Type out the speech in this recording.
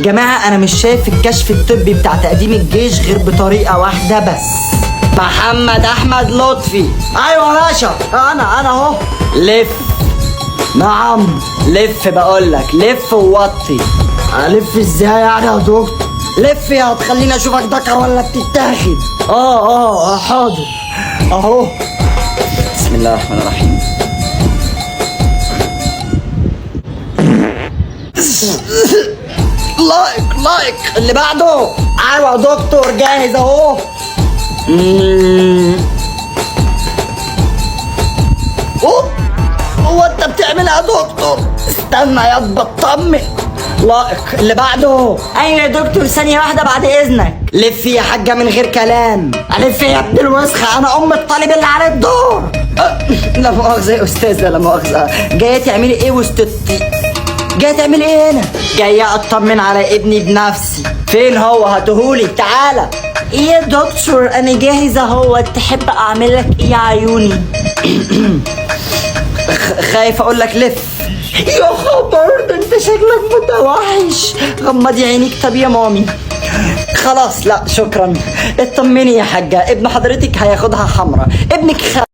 جماعة أنا مش شايف الكشف الطبي بتاع تقديم الجيش غير بطريقة واحدة بس. محمد أحمد لطفي. أيوة يا باشا، أنا أهو. لف. نعم لف، بقولك لف ووطي. ألف إزاي يعني يا دكتور؟ لف يا هتخليني أشوفك ذكر ولا بتتاخد. حاضر أهو. بسم الله الرحمن الرحيم. لايك اللي بعده. ايوه يا دكتور جاهز اهو. هو انت بتعملها يا دكتور؟ استنى يا بطمن. لايك اللي بعده. ايوه يا دكتور ثانية واحدة بعد اذنك. لف يا حاجة من غير كلام. الف يا ابن الوسخة، انا ام الطالب اللي على الدور. لا مؤاخذة يا استاذة، لا مؤاخذة. جاية تعملي ايه وسطتي؟ جاي تعمل ايه هنا؟ جاي اطمن على ابني بنفسي. فين هو؟ هاتهولي تعالى. ايه يا دكتور انا جاهزة اهو، تحب اعمل لك ايه يا عيوني؟ خايف اقول لك لف. يا خبر ده انت شكلك متوحش. غمضي عينيك. طب يا مامي خلاص لا شكرا. اطمني يا حاجة، ابن حضرتك هياخدها حمرا. ابنك